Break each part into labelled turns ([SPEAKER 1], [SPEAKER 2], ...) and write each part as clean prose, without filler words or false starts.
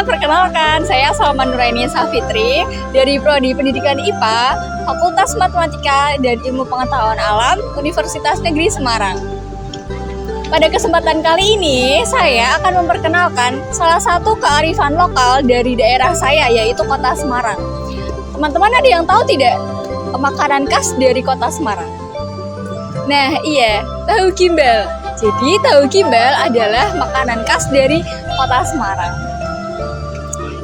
[SPEAKER 1] perkenalkan, saya Salma Nuraini Safitri dari Prodi Pendidikan IPA, Fakultas Matematika dan Ilmu Pengetahuan Alam, Universitas Negeri Semarang. Pada kesempatan kali ini, saya akan memperkenalkan salah satu kearifan lokal dari daerah saya, yaitu Kota Semarang. Teman-teman ada yang tahu tidak makanan khas dari Kota Semarang? Nah, iya, tahu gimbal. Jadi, tahu gimbal adalah makanan khas dari Kota Semarang.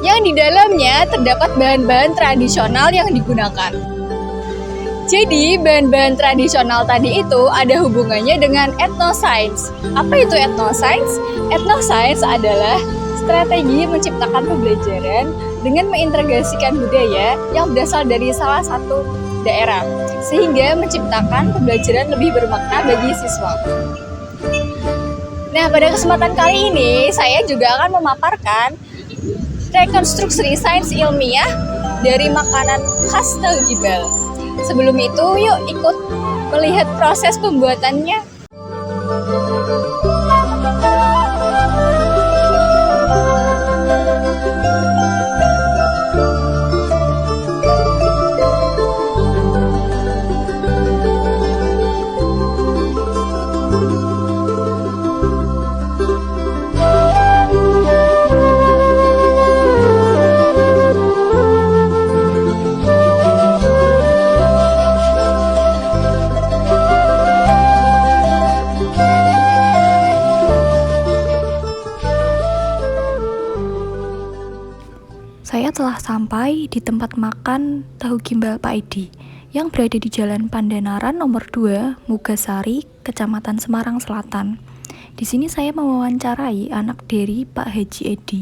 [SPEAKER 1] Yang di dalamnya terdapat bahan-bahan tradisional yang digunakan. Jadi, bahan-bahan tradisional tadi itu ada hubungannya dengan etnoscience. Apa itu etnoscience? Etnoscience adalah strategi menciptakan pembelajaran dengan mengintegrasikan budaya yang berasal dari salah satu daerah, sehingga menciptakan pembelajaran lebih bermakna bagi siswa. Nah, pada kesempatan kali ini, saya juga akan memaparkan rekonstruksi sains ilmiah dari makanan khas tahu gimbal. Sebelum itu, yuk ikut melihat proses pembuatannya.
[SPEAKER 2] Saya telah sampai di tempat makan tahu gimbal Pak Edi yang berada di Jalan Pandanaran nomor 2, Mugasari, Kecamatan Semarang Selatan. Di sini saya mewawancarai anak dari Pak Haji Edi.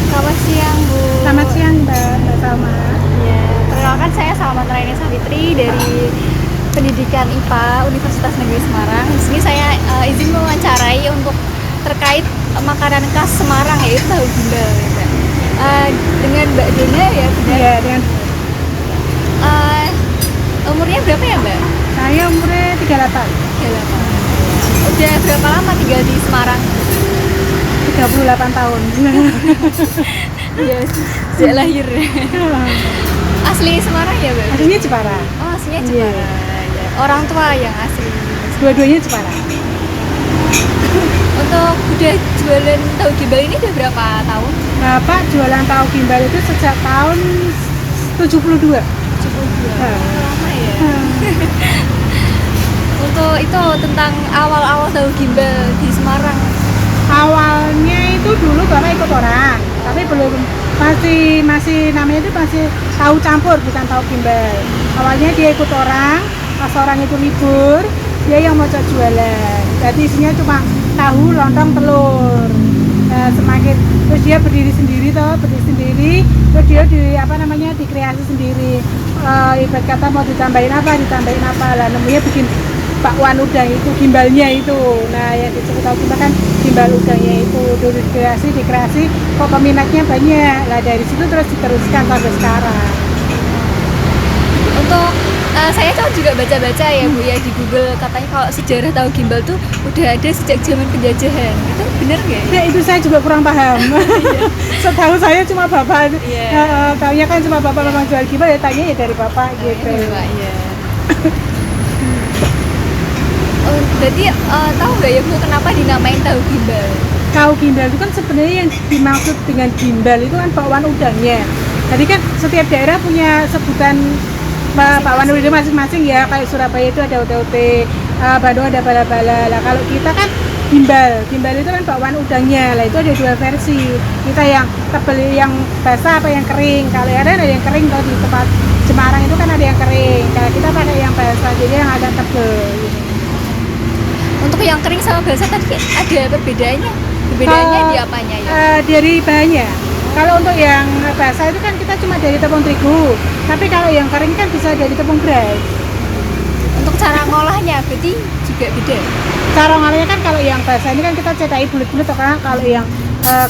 [SPEAKER 1] Selamat siang, Bu.
[SPEAKER 3] Selamat siang, Mbak Salma.
[SPEAKER 1] Ya, perkenalkan saya Salma Nuraini Safitri dari Pendidikan IPA Universitas Negeri Semarang. Di sini saya izin mewawancarai untuk terkait makanan khas Semarang, yaitu tahu gimbal. Ya, dengan Mbak Dena ya, benar?
[SPEAKER 3] Iya, dengan
[SPEAKER 1] Umurnya berapa ya, Mbak?
[SPEAKER 3] saya umurnya 38.
[SPEAKER 1] 38. Udah berapa lama tinggal di Semarang?
[SPEAKER 3] 38 tahun.
[SPEAKER 1] Iya, sejak lahir. Asli Semarang ya, Mbak?
[SPEAKER 3] Aslinya Jepara.
[SPEAKER 1] Oh, aslinya
[SPEAKER 3] Iya.
[SPEAKER 1] Jepara. Ya. Orang tua yang asli.
[SPEAKER 3] Dua-duanya Jepara.
[SPEAKER 1] Untuk udah jualan tahu gimbal ini udah berapa tahun?
[SPEAKER 3] Bapak jualan tahu gimbal itu sejak tahun 72.
[SPEAKER 1] 72.
[SPEAKER 3] Nah.
[SPEAKER 1] Lama ya. Untuk itu tentang awal-awal tahu gimbal di Semarang.
[SPEAKER 3] Awalnya itu dulu Bapak ikut orang, tapi belum masih namanya itu masih tahu campur, bukan tahu gimbal. Awalnya dia ikut orang, pas orang itu libur, dia yang mau jualan. Jadi isinya cuma tahu, lontong, telur. Nah, semakin terus dia berdiri sendiri, terus dia dikreasi sendiri. Ibarat kata mau ditambahin apa lah, namanya bikin bakwan udang itu, gimbalnya itu. Nah, yang disebut tahu gimbal kan gimbal udangnya itu dulu dikreasi, kok peminatnya banyak. Lah dari situ terus diteruskan sampai sekarang.
[SPEAKER 1] Untuk saya juga baca-baca ya, Bu, ya di Google, katanya kalau sejarah tahu gimbal tuh udah ada sejak zaman penjajahan. Itu benar nggak?
[SPEAKER 3] Nah, itu saya juga kurang paham. Setahu saya cuma bapak.
[SPEAKER 1] Iya.
[SPEAKER 3] Taunya kan cuma bapak memang jual gimbal, ya tanya ya dari bapak gitu.
[SPEAKER 1] Iya. Oh, berarti tahu nggak ya, Bu, kenapa dinamain tahu gimbal?
[SPEAKER 3] Tahu gimbal itu kan sebenarnya yang dimaksud dengan gimbal itu kan bakwan udangnya. Jadi kan setiap daerah punya sebutan bakwan udang masing-masing ya. Kayak Surabaya itu ada ote-ote, Bandung ada bala-bala. Lah kalau kita kan gimbal itu kan bakwan udangnya. Lah itu ada dua versi. Kita yang tebel, yang basah apa yang kering. Kalau ada yang kering, kalau di tempat Semarang itu kan ada yang kering. Kalau kita pakai yang basah, jadi yang agak tebel gitu.
[SPEAKER 1] Untuk yang kering sama basah tadi ada perbedaannya? Perbedaannya di apanya ya?
[SPEAKER 3] Dari bahannya. Kalau untuk yang basah itu kan kita cuma dari tepung terigu. Tapi kalau yang kering kan bisa dari tepung beras.
[SPEAKER 1] Untuk cara ngolahnya berarti juga beda?
[SPEAKER 3] Cara ngolahnya kan kalau yang basah ini kan kita cetakin bulat-bulat, karena kalau yang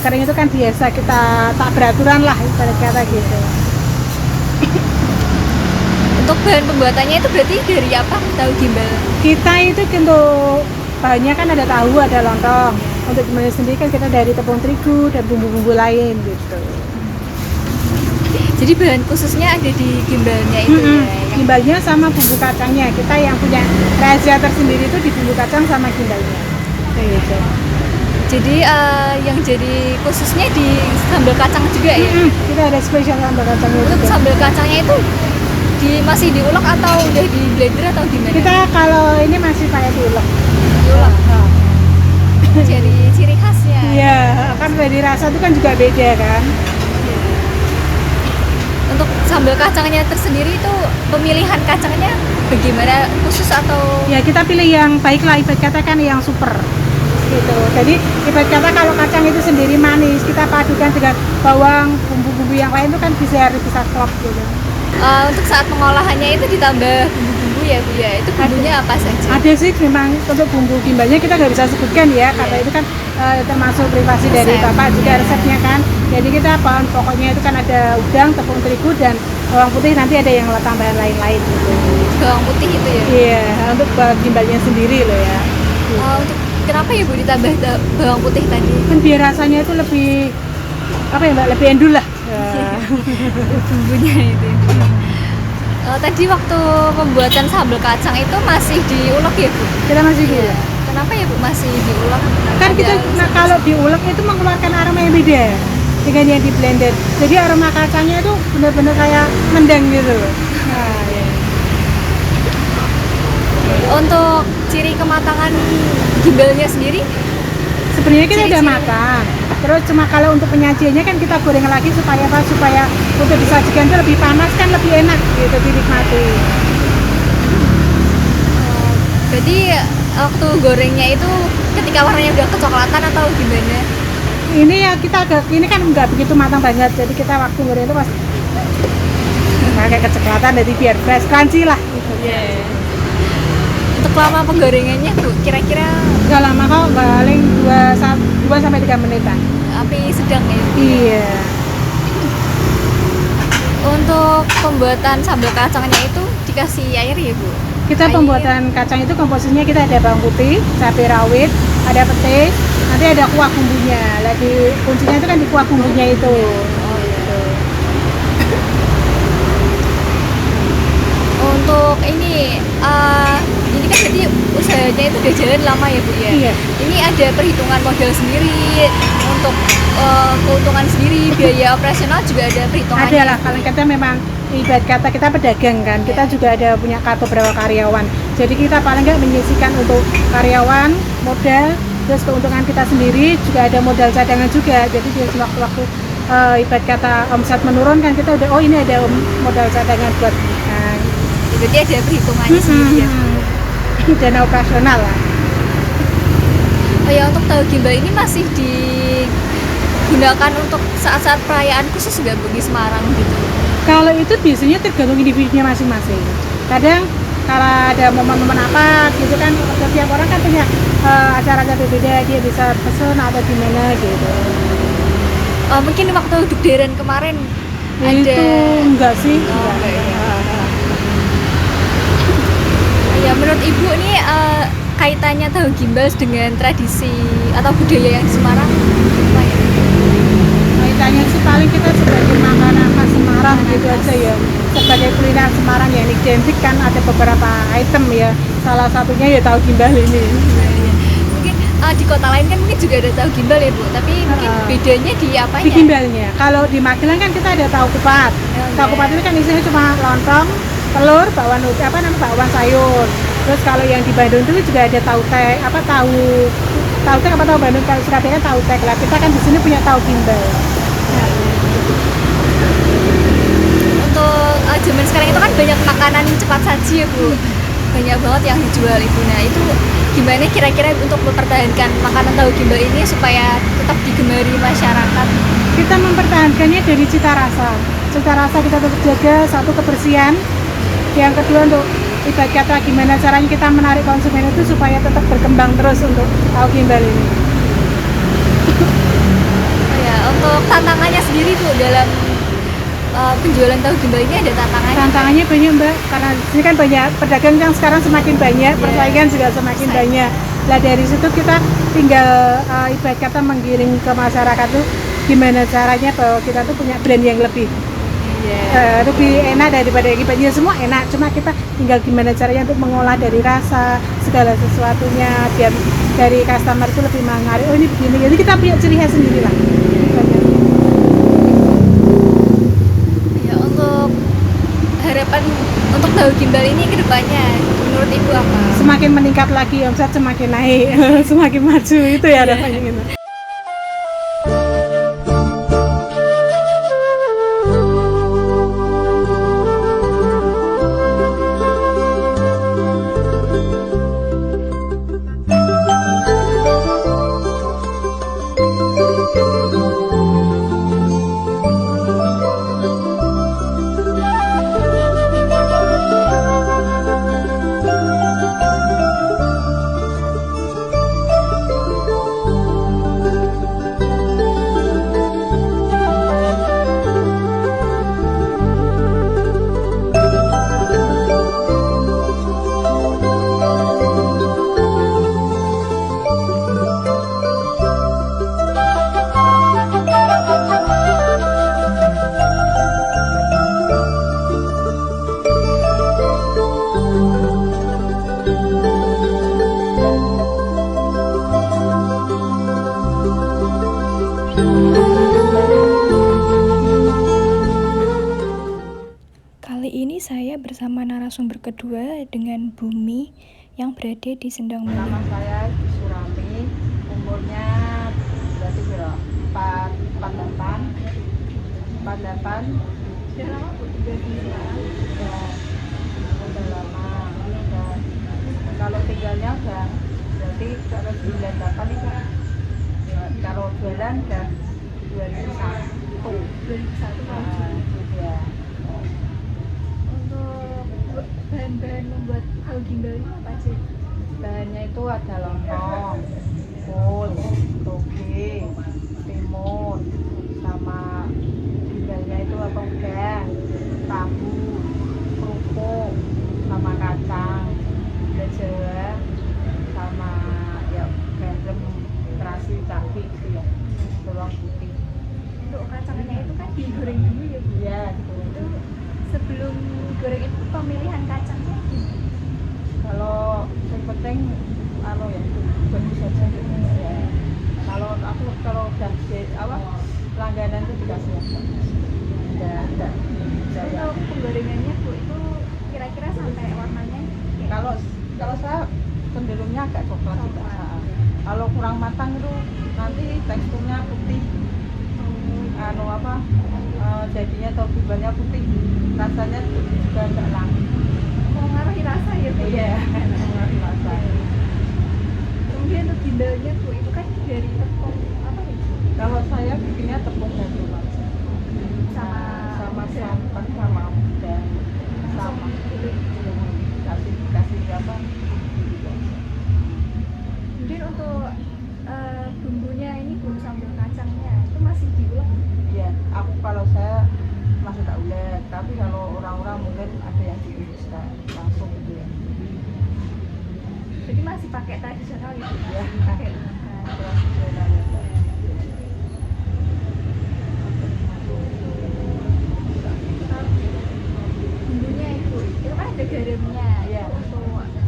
[SPEAKER 3] kering itu kan biasa kita tak beraturan lah, ibarat kata gitu.
[SPEAKER 1] Untuk Untuk bahan pembuatannya itu berarti dari apa tahu gimbal?
[SPEAKER 3] Kita itu untuk bahannya kan ada tahu, ada lontong. Untuk gimbalnya sendiri kan kita dari tepung terigu dan bumbu-bumbu lain gitu.
[SPEAKER 1] Jadi bahan khususnya ada di gimbalnya itu ya.
[SPEAKER 3] Gimbalnya sama bumbu kacangnya. Kita yang punya rahasia tersendiri itu di bumbu kacang sama gimbalnya. Gitu.
[SPEAKER 1] Jadi yang jadi khususnya di sambal kacang juga ya.
[SPEAKER 3] Kita ada spesial sambal kacangnya
[SPEAKER 1] Untuk
[SPEAKER 3] juga.
[SPEAKER 1] sambal kacangnya itu masih diulek atau udah di blender atau gimana?
[SPEAKER 3] Kita kalau ini masih pakai diulek.
[SPEAKER 1] diulek. Jadi ciri khasnya.
[SPEAKER 3] Iya, kan dari rasa itu kan juga beda kan.
[SPEAKER 1] Untuk sambal kacangnya tersendiri itu pemilihan kacangnya bagaimana, khusus atau
[SPEAKER 3] Ya kita pilih yang baik lah, ibarat kata kan yang super gitu. Jadi ibarat kata kalau kacang itu sendiri manis, kita padukan dengan bawang, bumbu-bumbu yang lain itu kan bisa klop gitu.
[SPEAKER 1] untuk saat pengolahannya itu ditambah bumbu-bumbu ya Bu ya? Itu bumbunya apa saja?
[SPEAKER 3] Ada sih memang untuk bumbu gimbalnya kita nggak bisa sebutkan ya, karena itu kan termasuk privasi dari
[SPEAKER 1] Resep.
[SPEAKER 3] Bapak juga resepnya kan. Jadi kita bahan pokoknya itu kan ada udang, tepung terigu dan bawang putih, nanti ada yang tambahan lain-lain gitu.
[SPEAKER 1] Bawang putih itu ya?
[SPEAKER 3] Iya, untuk gimbalnya sendiri loh ya.
[SPEAKER 1] Untuk kenapa ya Bu ditambah bawang putih tadi?
[SPEAKER 3] Kan biar rasanya itu lebih apa ya Mbak, lebih endul lah. Ya.
[SPEAKER 1] Bumbunya itu. Tadi waktu pembuatan sambal kacang itu masih diulek ya Bu?
[SPEAKER 3] Kita masih diulek.
[SPEAKER 1] Kenapa ya Bu masih diulek?
[SPEAKER 3] Kan
[SPEAKER 1] Ada
[SPEAKER 3] kita
[SPEAKER 1] alasan?
[SPEAKER 3] kalau diulek itu mengeluarkan aroma yang beda dengan yang di blender. Jadi aroma kacangnya itu benar-benar kayak mendang gitu. Nah, ya.
[SPEAKER 1] Untuk ciri kematangan gimbalnya sendiri
[SPEAKER 3] Sebenarnya kita udah
[SPEAKER 1] Ciri-ciri.
[SPEAKER 3] matang. Terus cuma kalau untuk penyajiannya kan kita goreng lagi supaya apa? Supaya untuk disajikan itu lebih panas kan lebih enak gitu dinikmati.
[SPEAKER 1] berarti waktu gorengnya itu ketika warnanya udah kecoklatan atau gimana?
[SPEAKER 3] Ini ya kita ini kan nggak begitu matang banget. Jadi kita waktu goreng itu pas kayak kecoklatan, jadi biar fresh crunchy lah gitu.
[SPEAKER 1] Untuk lama penggorengannya Bu, kira-kira
[SPEAKER 3] Nggak lama kok, paling 2 sampai 3 menitan.
[SPEAKER 1] api sedang ya?
[SPEAKER 3] Iya.
[SPEAKER 1] Untuk pembuatan sambal kacangnya itu dikasih air ya Bu?
[SPEAKER 3] Kita
[SPEAKER 1] Air.
[SPEAKER 3] pembuatan kacang itu komposisinya kita ada bawang putih, cabai rawit, ada petis, nanti ada kuah bumbunya. Lagi kuncinya itu kan di kuah bumbunya itu.
[SPEAKER 1] Oh gitu. Untuk ini kan berarti usahanya itu udah jalan lama ya Bu ya?
[SPEAKER 3] Iya.
[SPEAKER 1] Ini ada perhitungan modal sendiri, untuk keuntungan sendiri, biaya operasional juga ada perhitungannya.
[SPEAKER 3] Ada lah, kalau kita memang ibarat kata kita pedagang kan, kita juga ada punya beberapa karyawan. Jadi kita paling nggak menyisihkan untuk karyawan, modal, terus keuntungan kita sendiri juga ada modal cadangan juga. Jadi di waktu-waktu ibarat kata omset menurun kan kita udah ini ada modal cadangan buat
[SPEAKER 1] Berarti ada perhitungannya sendiri ya.
[SPEAKER 3] dana operasional lah.
[SPEAKER 1] Oh ya, untuk tahu gimbal ini masih digunakan untuk saat-saat perayaan khusus nggak Bu di Semarang gitu?
[SPEAKER 3] Kalau itu biasanya tergantung individunya masing-masing. Kadang kalau ada momen-momen apa gitu kan, setiap orang kan punya acara-acara berbeda, dia bisa pesen atau gimana gitu.
[SPEAKER 1] Mungkin waktu Dugderen kemarin ada.
[SPEAKER 3] Itu enggak sih.
[SPEAKER 1] Oh,
[SPEAKER 3] enggak.
[SPEAKER 1] enggak ya. Ya menurut Ibu nih kaitannya tahu gimbal dengan tradisi atau budaya yang di Semarang apa ya?
[SPEAKER 3] Kaitannya sih paling kita sebagai makanan khas Semarang gitu aja ya. Sebagai kuliner Semarang yang identik kan ada beberapa item ya. Salah satunya ya tahu gimbal ini.
[SPEAKER 1] Mungkin di kota lain kan mungkin juga ada tahu gimbal ya Bu, tapi mungkin bedanya di apanya?
[SPEAKER 3] Di gimbalnya. Kalau di Magelang kan kita ada tahu kupat. Tahu kupat itu kan isinya cuma lontong, telur, bakwan sayur. Terus kalau yang di Bandung itu juga ada tahu tek, tahu tek apa tahu Bandung, kalau Surabaya kan tahu tek lah. Kita kan di sini punya tahu gimbal.
[SPEAKER 1] Untuk zaman sekarang itu kan banyak makanan cepat saji ya Bu, banyak banget yang dijual Ibu. Nah itu gimana kira-kira untuk mempertahankan makanan tahu gimbal ini supaya tetap digemari masyarakat?
[SPEAKER 3] Kita mempertahankannya dari cita rasa. Cita rasa kita tetap jaga, satu kebersihan. Yang kedua untuk ibarat kata gimana caranya kita menarik konsumen itu supaya tetap berkembang terus untuk tahu gimbal ini.
[SPEAKER 1] Oh ya, untuk tantangannya sendiri Bu dalam penjualan tahu gimbal ini ada tantangannya?
[SPEAKER 3] Tantangannya banyak Mbak, karena ini kan banyak pedagang yang sekarang semakin banyak, persaingan juga semakin banyak. Nah dari situ kita tinggal ibarat kata menggiring ke masyarakat tuh gimana caranya bahwa kita tuh punya brand yang lebih lebih enak daripada yang banyak. Semua enak, cuma kita tinggal gimana caranya untuk mengolah dari rasa segala sesuatunya biar dari customer itu lebih menarik. Oh ini begini, jadi kita punya ciri khas sendiri lah.
[SPEAKER 1] Ya, untuk harapan untuk tahu gimbal ini ke depannya menurut Ibu apa?
[SPEAKER 3] Semakin meningkat lagi, omset semakin naik, semakin maju, itu ya harapannya gitu.
[SPEAKER 2] Kali ini saya bersama narasumber kedua dengan Bumi yang berada di Sendang
[SPEAKER 4] Nama
[SPEAKER 2] Mulia.
[SPEAKER 4] saya Surami, umurnya berarti berapa? 48.
[SPEAKER 1] Sudah lama Bu tinggal di Semarang?
[SPEAKER 4] Udah lama. Udah. Kalau tinggalnya udah berarti kalau 98 itu kalau jualan udah 2001.
[SPEAKER 1] 2001
[SPEAKER 4] Nah, ya.
[SPEAKER 1] Untuk bahan-bahan membuat tahu gimbal ini apa sih?
[SPEAKER 4] Bahannya itu ada lontong, full, toge, timun, sama gimbalnya itu apa udang, tahu, kerupuk, sama kacang, gula Jawa, sama ya garam, terasi, cabai gitu ya, bawang putih.
[SPEAKER 1] Untuk kacangnya itu kan digoreng dulu ya Bu?
[SPEAKER 4] Ya, gitu.
[SPEAKER 1] Itu sebelum goreng itu pemilihan kacangnya gimana?
[SPEAKER 4] Kalau yang penting ya bagus saja ya. Kalau aku udah langganan itu dikasih yang bagus. Enggak saya.
[SPEAKER 1] Untuk penggorengannya Bu itu kira-kira sampai warnanya kayak
[SPEAKER 4] Kalau saya cenderungnya agak coklat juga. Kalau kurang matang itu nanti teksturnya putih. Jadinya atau gimbalnya putih, rasanya juga agak lami.
[SPEAKER 1] mengaruhi rasa ya Bu?
[SPEAKER 4] Iya, mengaruhi rasa.
[SPEAKER 1] Kemudian untuk gimbalnya Bu itu kan dari tepung apa ya?
[SPEAKER 4] Kalau saya bikinnya tepung gandum aja.
[SPEAKER 1] Sama
[SPEAKER 4] santan sama udang sama kasih apa?
[SPEAKER 1] Kemudian untuk bumbunya ini Bu, sambal kacangnya itu masih diulek?
[SPEAKER 4] Iya, kalau saya masih tak ulek, tapi kalau orang-orang mungkin ada yang diiriskan langsung gitu ya.
[SPEAKER 1] Jadi masih pakai tradisional gitu
[SPEAKER 4] Ya,
[SPEAKER 1] pakai
[SPEAKER 4] tradisional ya.
[SPEAKER 1] bumbunya itu kan ada garamnya.
[SPEAKER 4] Iya.
[SPEAKER 1] Untuk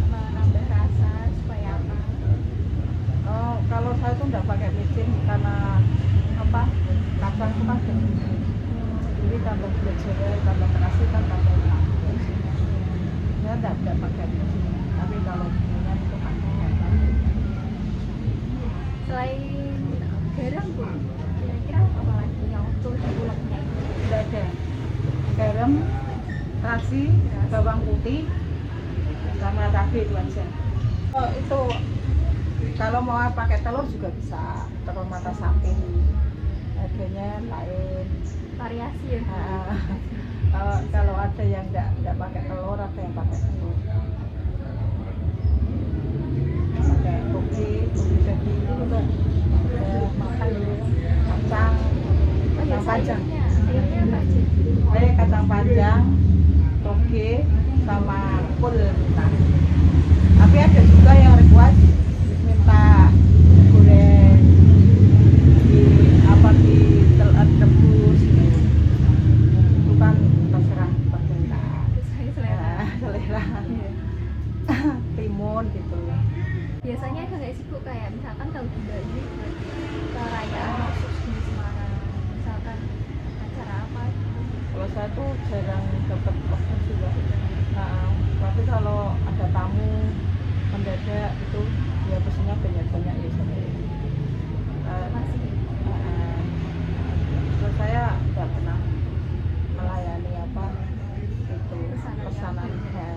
[SPEAKER 1] menambah rasa supaya apa?
[SPEAKER 4] Kalau saya tuh nggak pakai micin karena kacang itu kan gede. Jadi tambah gula Jawa, tambah terasi kan tambah enak. Saya nggak pakai micin, tapi kalau bumbunya itu pakai.
[SPEAKER 1] Selain garam Bu, kira-kira apa lagi yang untuk diuleknya?
[SPEAKER 4] Tidak ada garam, terasi, bawang putih, sama cabai itu aja. Itu kalau mau pakai telur juga bisa, telur mata sapi, harganya lain.
[SPEAKER 1] Variasi ya Bu?
[SPEAKER 4] Kalau ada yang nggak pakai telur, ada yang pakai telur. Pakai toge daging itu juga makan dulu, kacang,
[SPEAKER 1] Oh ya,
[SPEAKER 4] kacang panjang.
[SPEAKER 1] sayurnya apa aja?
[SPEAKER 4] panjang, toge, sama full minta. Tapi ada juga yang request minta goreng di apa di rebus gitu. Itu kan terserah pemerintah.
[SPEAKER 1] Sesuai selera.
[SPEAKER 4] Selera. Timun gitu.
[SPEAKER 1] Biasanya ada nggak sih Bu kayak misalkan tahu gimbal ini buat perayaan khusus di Semarang, misalkan acara apa gitu?
[SPEAKER 4] Kalau saya tuh jarang dapat order juga. Nah, tapi kalau ada tamu mendadak itu ya pesennya banyak-banyak ya saya.
[SPEAKER 1] Masih
[SPEAKER 4] Terus saya nggak pernah melayani apa itu pesanannya.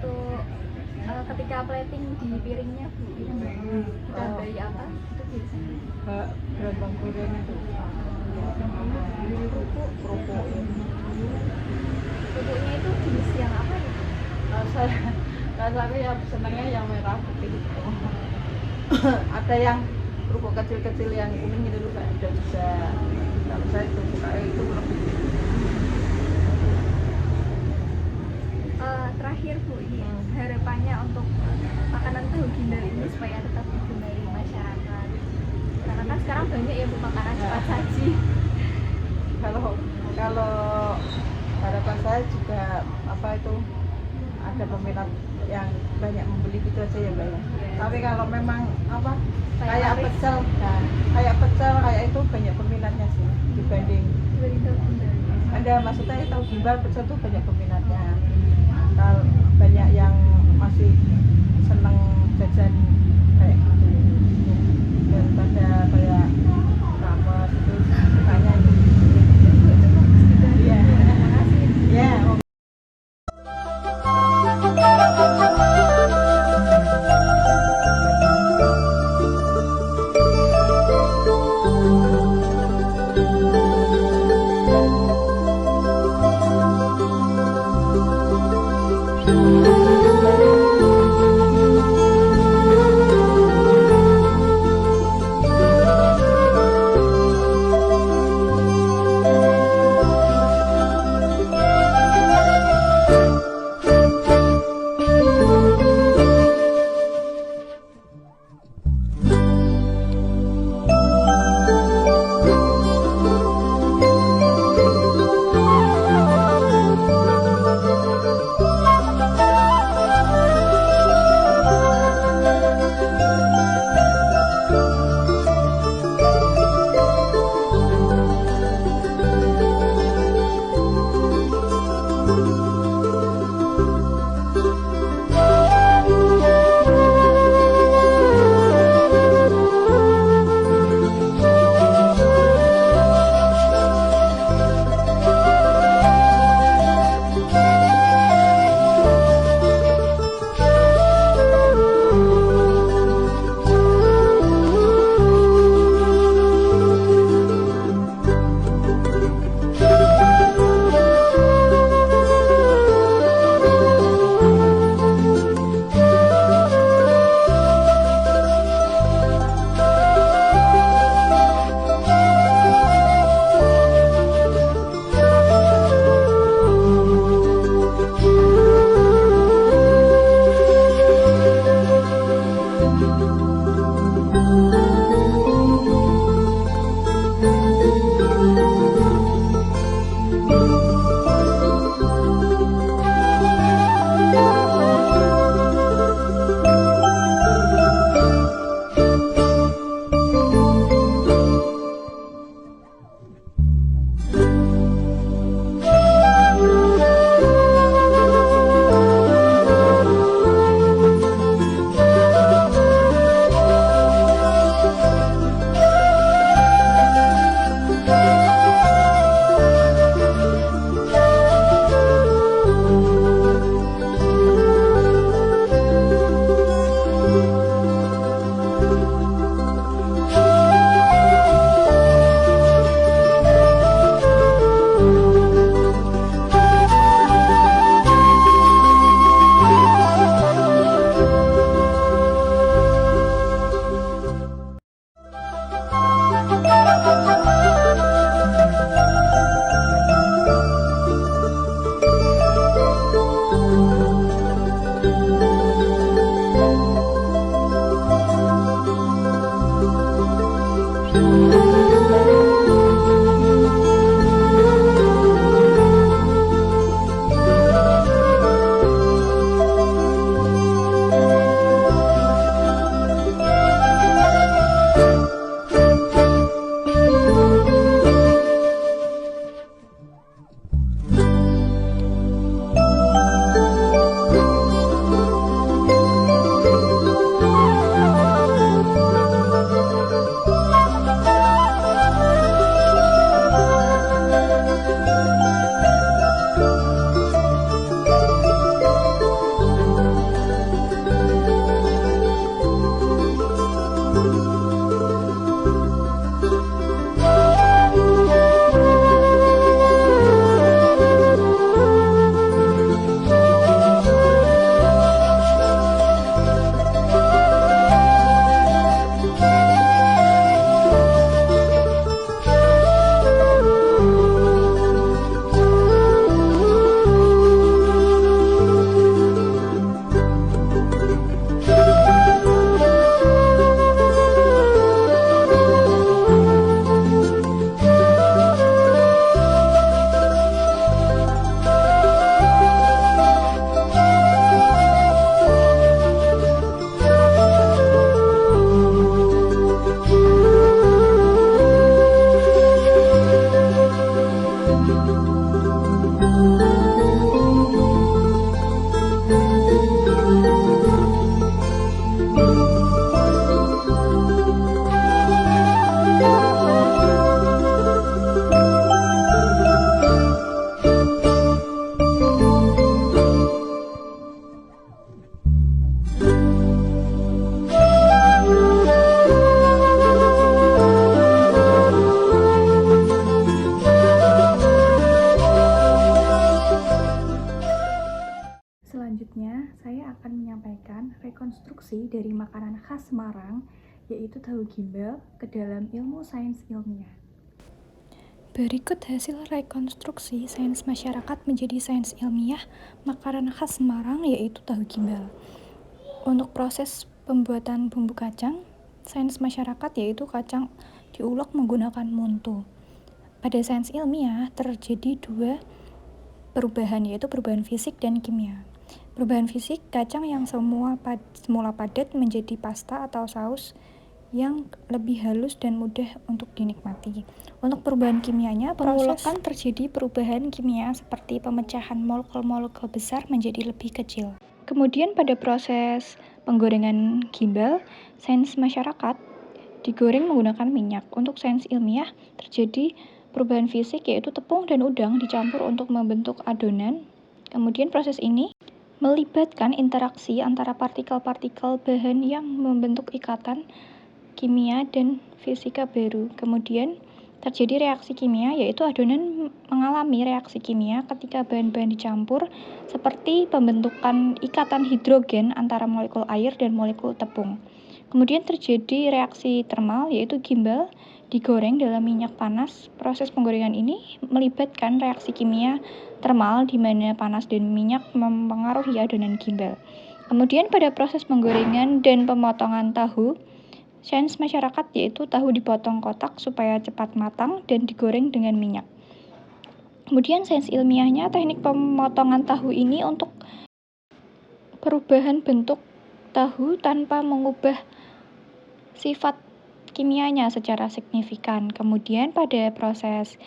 [SPEAKER 1] untuk ketika plating di piringnya Bu itu ditambahi apa itu biasanya?
[SPEAKER 4] Gerabang goreng itu kerupuk
[SPEAKER 1] Kerupuknya itu jenis yang apa ya Bu?
[SPEAKER 4] saya ya senangnya yang merah putih gitu. Ada yang kerupuk kecil-kecil yang kuning itu juga ada juga. Kalau saya itu suka itu lebih
[SPEAKER 1] Terakhir Bu, ini harapannya untuk makanan tahu gimbal ini supaya tetap digemari masyarakat, karena kan sekarang banyak ya Bu makanan cepat saji.
[SPEAKER 4] kalau harapan saya juga apa itu ada peminat yang banyak membeli gitu aja ya Mbak ya. Tapi kalau memang apa kayak
[SPEAKER 1] laris.
[SPEAKER 4] pecel, nah, kayak pecel kayak itu banyak peminatnya sih dibanding
[SPEAKER 1] Dibanding tahu gimbal.
[SPEAKER 4] ada maksudnya tahu gimbal pecel tuh banyak peminatnya. Kalau banyak yang masih seneng jajan kayak gitu daripada kayak rames itu sukanya itu.
[SPEAKER 1] Cukup segitu aja.
[SPEAKER 4] Iya.
[SPEAKER 1] Terima kasih.
[SPEAKER 4] Ya,
[SPEAKER 2] rekonstruksi dari makanan khas Semarang, yaitu tahu gimbal, ke dalam ilmu sains ilmiah. Berikut hasil rekonstruksi sains masyarakat menjadi sains ilmiah makanan khas Semarang, yaitu tahu gimbal. Untuk proses pembuatan bumbu kacang, sains masyarakat yaitu kacang diulek menggunakan muntu. Pada sains ilmiah terjadi dua perubahan, yaitu perubahan fisik dan kimia. Perubahan fisik, kacang yang semula padat menjadi pasta atau saus yang lebih halus dan mudah untuk dinikmati. Untuk perubahan kimianya, pengulekan terjadi perubahan kimia seperti pemecahan molekul-molekul besar menjadi lebih kecil. Kemudian pada proses penggorengan gimbal, sains masyarakat digoreng menggunakan minyak. Untuk sains ilmiah terjadi perubahan fisik, yaitu tepung dan udang dicampur untuk membentuk adonan. Kemudian proses ini melibatkan interaksi antara partikel-partikel bahan yang membentuk ikatan kimia dan fisika baru. Kemudian terjadi reaksi kimia, yaitu adonan mengalami reaksi kimia ketika bahan-bahan dicampur, seperti pembentukan ikatan hidrogen antara molekul air dan molekul tepung. Kemudian terjadi reaksi termal, yaitu gimbal digoreng dalam minyak panas. Proses penggorengan ini melibatkan reaksi kimia termal di mana panas dan minyak mempengaruhi adonan gimbal. Kemudian pada proses penggorengan dan pemotongan tahu, sains masyarakat yaitu tahu dipotong kotak supaya cepat matang dan digoreng dengan minyak. Kemudian sains ilmiahnya, teknik pemotongan tahu ini untuk perubahan bentuk tahu tanpa mengubah sifat kimianya secara signifikan. Kemudian pada proses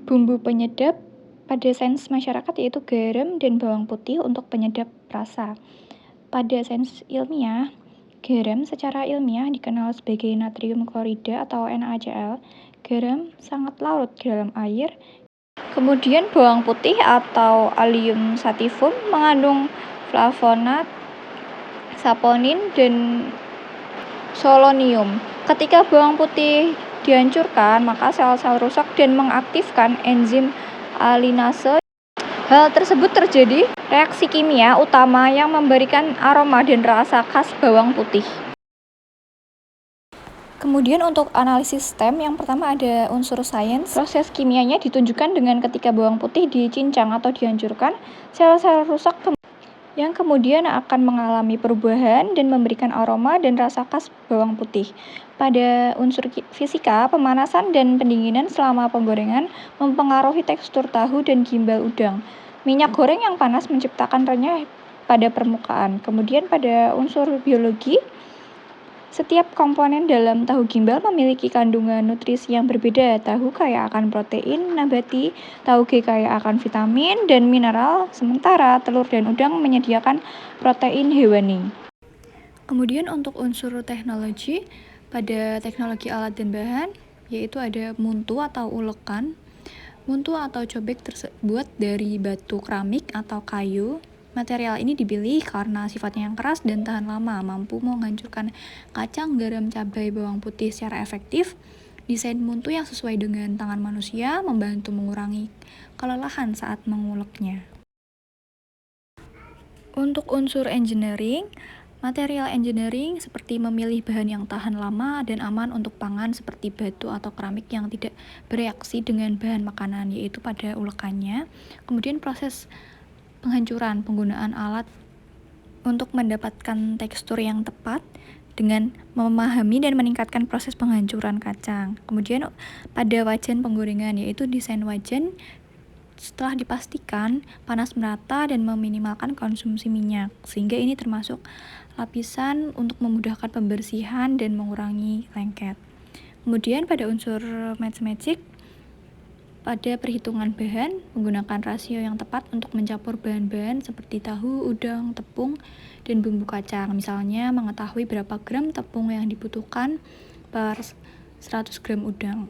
[SPEAKER 2] bumbu penyedap, pada sains masyarakat yaitu garam dan bawang putih untuk penyedap rasa. Pada sains ilmiah, garam secara ilmiah dikenal sebagai natrium klorida atau NaCl. Garam sangat larut di dalam air. Kemudian bawang putih atau Allium sativum mengandung flavonat, saponin, dan solonium. Ketika bawang putih dihancurkan, maka sel-sel rusak dan mengaktifkan enzim alinase. Hal tersebut terjadi reaksi kimia utama yang memberikan aroma dan rasa khas bawang putih. Kemudian untuk analisis STEM, yang pertama ada unsur sains. Proses kimianya ditunjukkan dengan ketika bawang putih dicincang atau dihancurkan, sel-sel rusak yang kemudian akan mengalami perubahan dan memberikan aroma dan rasa khas bawang putih. Pada unsur fisika, pemanasan dan pendinginan selama penggorengan mempengaruhi tekstur tahu dan gimbal udang. Minyak goreng yang panas menciptakan renyah pada permukaan. Kemudian pada unsur biologi, setiap komponen dalam tahu gimbal memiliki kandungan nutrisi yang berbeda. Tahu kaya akan protein nabati, tauge kaya akan vitamin dan mineral, sementara telur dan udang menyediakan protein hewani. Kemudian untuk unsur teknologi, pada teknologi alat dan bahan, yaitu ada muntu atau ulekan. Muntu atau cobek terbuat dari batu keramik atau kayu. Material ini dipilih karena sifatnya yang keras dan tahan lama, mampu menghancurkan kacang, garam, cabai, bawang putih secara efektif. Desain muntu yang sesuai dengan tangan manusia membantu mengurangi kelelahan saat menguleknya. Untuk unsur engineering, material engineering seperti memilih bahan yang tahan lama dan aman untuk pangan seperti batu atau keramik yang tidak bereaksi dengan bahan makanan, yaitu pada ulekannya. Kemudian proses penghancuran, penggunaan alat untuk mendapatkan tekstur yang tepat dengan memahami dan meningkatkan proses penghancuran kacang. Kemudian pada wajan penggorengan, yaitu desain wajan setelah dipastikan panas merata dan meminimalkan konsumsi minyak, sehingga ini termasuk lapisan untuk memudahkan pembersihan dan mengurangi lengket. Kemudian pada unsur matematik, pada perhitungan bahan, menggunakan rasio yang tepat untuk mencampur bahan-bahan seperti tahu, udang, tepung, dan bumbu kacang. Misalnya, mengetahui berapa gram tepung yang dibutuhkan per 100 gram udang.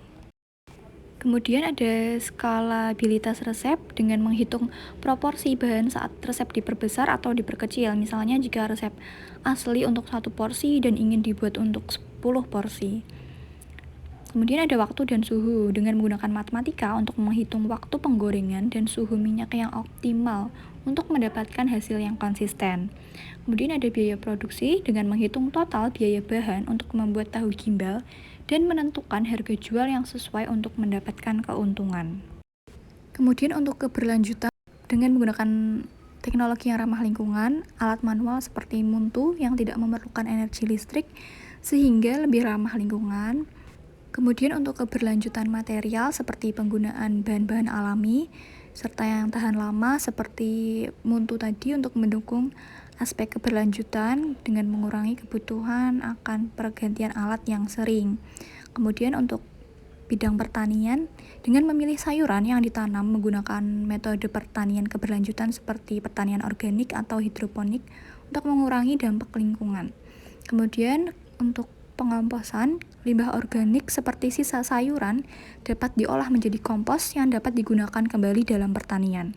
[SPEAKER 2] Kemudian ada skalabilitas resep dengan menghitung proporsi bahan saat resep diperbesar atau diperkecil. Misalnya, jika resep asli untuk 1 porsi dan ingin dibuat untuk 10 porsi. Kemudian ada waktu dan suhu dengan menggunakan matematika untuk menghitung waktu penggorengan dan suhu minyak yang optimal untuk mendapatkan hasil yang konsisten. Kemudian ada biaya produksi dengan menghitung total biaya bahan untuk membuat tahu gimbal dan menentukan harga jual yang sesuai untuk mendapatkan keuntungan. Kemudian untuk keberlanjutan dengan menggunakan teknologi yang ramah lingkungan, alat manual seperti muntu yang tidak memerlukan energi listrik sehingga lebih ramah lingkungan. Kemudian untuk keberlanjutan material seperti penggunaan bahan-bahan alami serta yang tahan lama seperti muntu tadi untuk mendukung aspek keberlanjutan dengan mengurangi kebutuhan akan pergantian alat yang sering. Kemudian untuk bidang pertanian dengan memilih sayuran yang ditanam menggunakan metode pertanian keberlanjutan seperti pertanian organik atau hidroponik untuk mengurangi dampak lingkungan. Kemudian untuk pengomposan, limbah organik seperti sisa sayuran dapat diolah menjadi kompos yang dapat digunakan kembali dalam pertanian.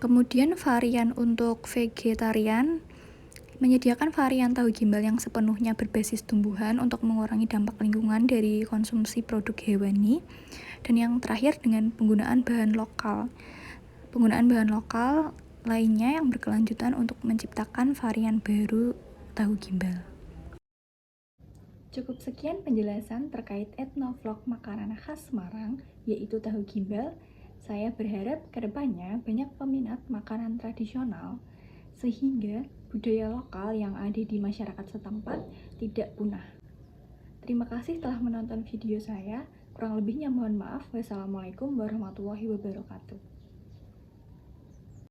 [SPEAKER 2] Kemudian varian untuk vegetarian menyediakan varian tahu gimbal yang sepenuhnya berbasis tumbuhan untuk mengurangi dampak lingkungan dari konsumsi produk hewani. Dan yang terakhir dengan penggunaan bahan lokal. Penggunaan bahan lokal lainnya yang berkelanjutan untuk menciptakan varian baru tahu gimbal. Cukup sekian penjelasan terkait etnovlog makanan khas Semarang, yaitu tahu gimbal. Saya berharap kedepannya banyak peminat makanan tradisional sehingga budaya lokal yang ada di masyarakat setempat tidak punah. Terima kasih telah menonton video saya. Kurang lebihnya mohon maaf. Wassalamualaikum warahmatullahi wabarakatuh.